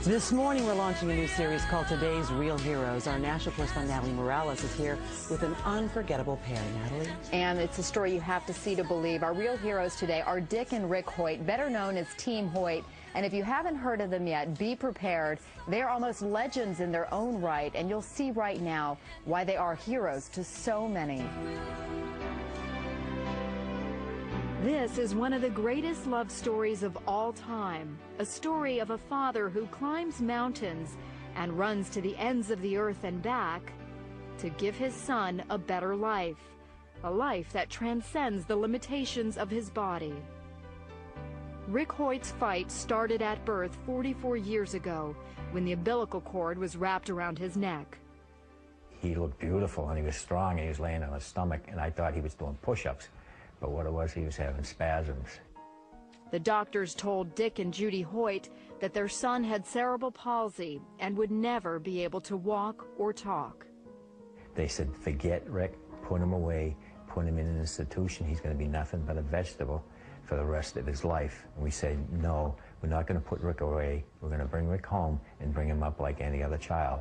This morning, we're launching a new series called Today's Real Heroes. Our national correspondent, Natalie Morales, is here with an unforgettable pair. Natalie? And it's a story you have to see to believe. Our real heroes today are Dick and Rick Hoyt, better known as Team Hoyt. And if you haven't heard of them yet, be prepared. They're almost legends in their own right, and you'll see right now why they are heroes to so many. This is one of the greatest love stories of all time, a story of a father who climbs mountains and runs to the ends of the earth and back to give his son a better life, a life that transcends the limitations of his body. Rick Hoyt's fight started at birth 44 years ago when the umbilical cord was wrapped around his neck. He looked beautiful and he was strong and he was laying on his stomach, and I thought he was doing push-ups. But what it was, he was having spasms. The doctors told Dick and Judy Hoyt that their son had cerebral palsy and would never be able to walk or talk. They said, forget Rick, put him away, put him in an institution. He's going to be nothing but a vegetable for the rest of his life. And we said, no, we're not going to put Rick away. We're going to bring Rick home and bring him up like any other child.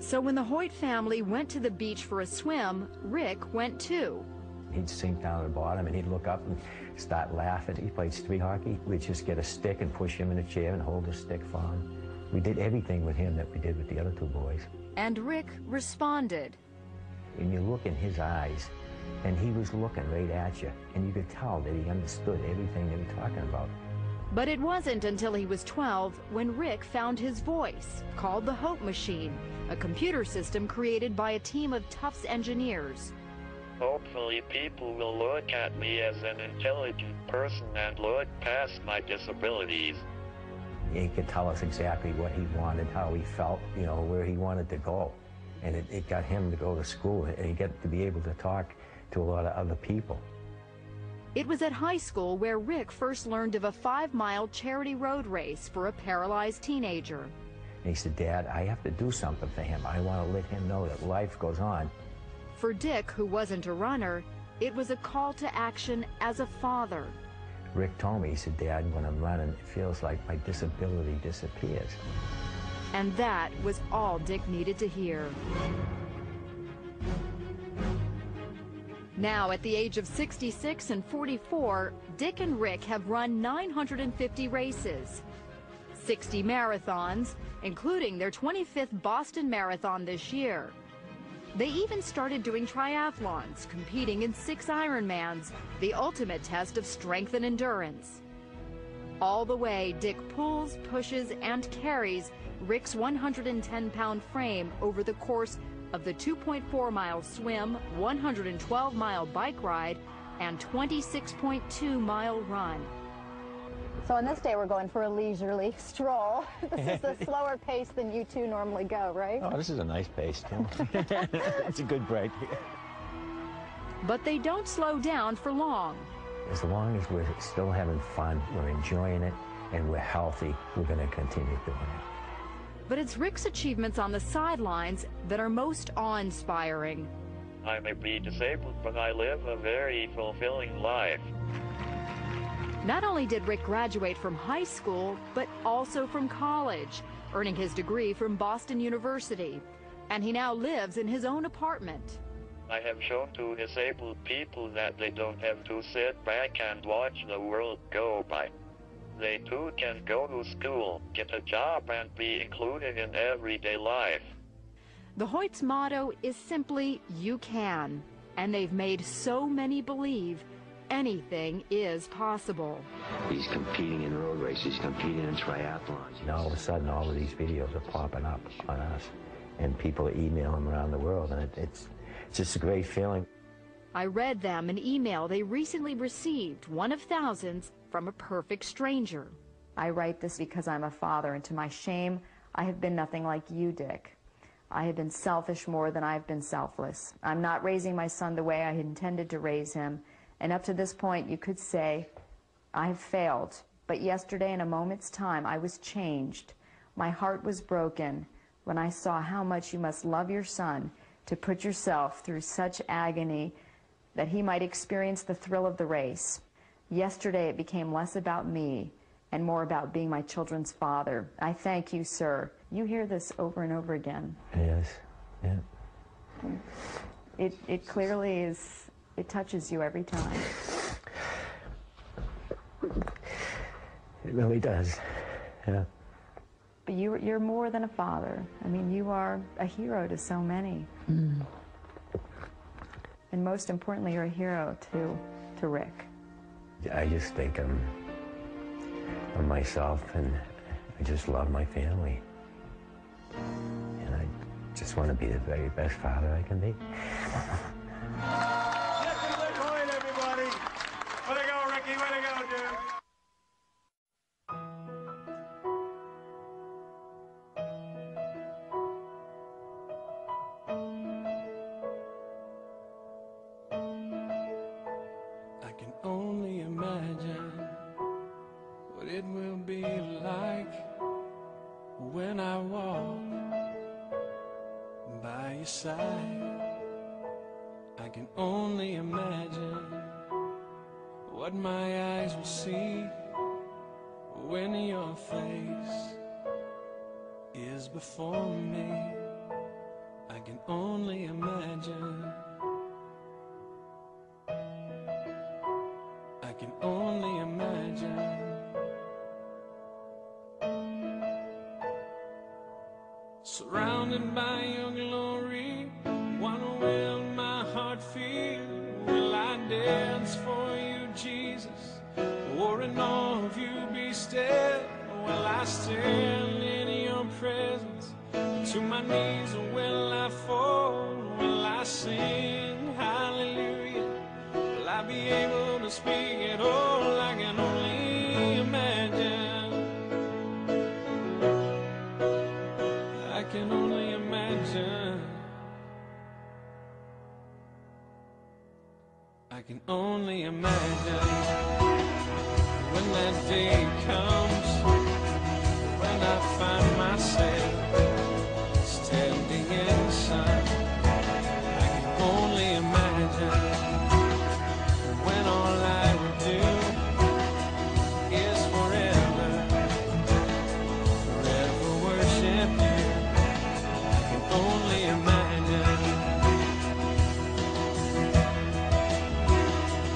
So when the Hoyt family went to the beach for a swim, Rick went too. He'd sink down at the bottom and he'd look up and start laughing. He played street hockey. We'd just get a stick and push him in a chair and hold the stick for him. We did everything with him that we did with the other two boys. And Rick responded. And you look in his eyes, and he was looking right at you, and you could tell that he understood everything that you're talking about. But it wasn't until he was 12 when Rick found his voice, called the Hope Machine, a computer system created by a team of Tufts engineers. Hopefully people will look at me as an intelligent person and look past my disabilities. He could tell us exactly what he wanted, how he felt, you know, where he wanted to go. And it got him to go to school, and he got to be able to talk to a lot of other people. It was at high school where Rick first learned of a 5-mile charity road race for a paralyzed teenager. And he said, Dad, I have to do something for him. I want to let him know that life goes on. For Dick, who wasn't a runner, it was a call to action as a father. Rick told me, he said, Dad, when I'm running, it feels like my disability disappears. And that was all Dick needed to hear. Now, at the age of 66 and 44, Dick and Rick have run 950 races, 60 marathons, including their 25th Boston Marathon this year. They even started doing triathlons, competing in 6 Ironmans, the ultimate test of strength and endurance. All the way, Dick pulls, pushes, and carries Rick's 110-pound frame over the course of the 2.4-mile swim, 112-mile bike ride, and 26.2-mile run. So on this day, we're going for a leisurely stroll. This is a slower pace than you two normally go, right? Oh, this is a nice pace, too. It's a good break. But they don't slow down for long. As long as we're still having fun, we're enjoying it, and we're healthy, we're going to continue doing it. But it's Rick's achievements on the sidelines that are most awe-inspiring. I may be disabled, but I live a very fulfilling life. Not only did Rick graduate from high school, but also from college, earning his degree from Boston University. And he now lives in his own apartment. I have shown to disabled people that they don't have to sit back and watch the world go by. They too can go to school, get a job, and be included in everyday life. The Hoyt's motto is simply, you can. And they've made so many believe anything is possible. He's competing in road races, competing in triathlons. And all of a sudden, all of these videos are popping up on us, and people are emailing around the world, and it's just a great feeling. I read them an email they recently received, one of thousands, from a perfect stranger. I write this because I'm a father, and to my shame, I have been nothing like you, Dick. I have been selfish more than I've been selfless. I'm not raising my son the way I intended to raise him, and up to this point, you could say, I have failed. But yesterday, in a moment's time, I was changed. My heart was broken when I saw how much you must love your son to put yourself through such agony that he might experience the thrill of the race. Yesterday, it became less about me and more about being my children's father. I thank you, sir. You hear this over and over again. Yes, yeah. It clearly is, it touches you every time. It really does, yeah. But you're more than a father. I mean, you are a hero to so many. Mm. And most importantly, you're a hero to Rick. I just think of myself, and I just love my family. And I just want to be the very best father I can be. Hoyt, everybody. Way to go, Ricky. Way to go, dude. I can only imagine what it will be like when I walk by your side. I can only imagine what my eyes will see when your face is before me. I can only imagine. I can only imagine. Surrounded by your glory, what will my heart feel? Will I dance for you, Jesus? Or in awe of you be still? Will I stand in your presence? To my knees, or will I fall? Will I sing hallelujah? Will I be able to speak at all? I can only imagine. I can only imagine. I can only imagine when that day comes, when I find myself standing in the sun. I can only imagine when all I would do is forever, forever worship you. I can only imagine.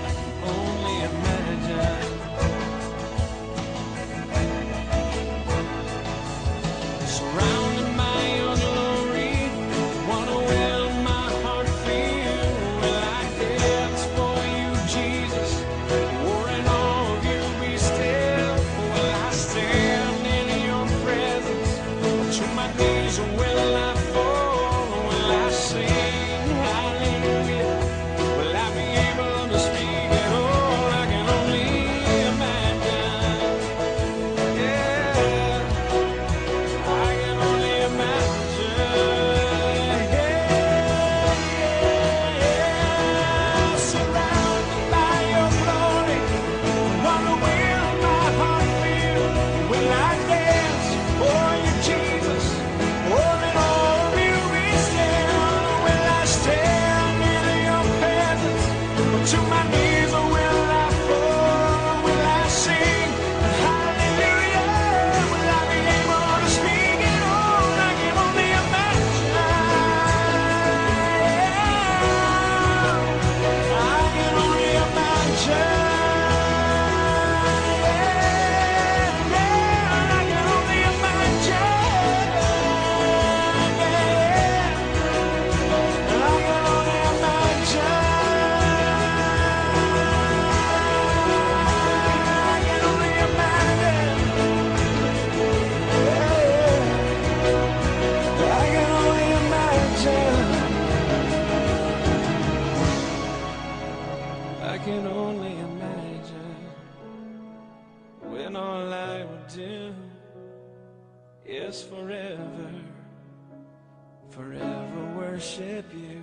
I can only imagine. Surrounded by your glory, what will my heart feel? Will I dance for you, Jesus? Or in awe of you be still? Will I stand in your presence? To my knees, or will I fall? Will I sing hallelujah? Will I be able to speak at all? I can only imagine. Yeah, I can only imagine. Yeah, surrounded by your glory, what will my heart feel? Will I dance for you, Jesus? Or in all of you be still? Will I stand in your presence? Or to my knees, or will I fall? Will I sing hallelujah? Will I be able to speak at all? I can only imagine. I can only imagine. I can only imagine. I can only imagine. I can only imagine. I can only imagine. I can only imagine when all I would do is forever, forever worship you.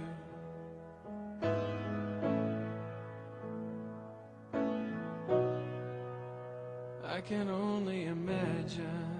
I can only imagine.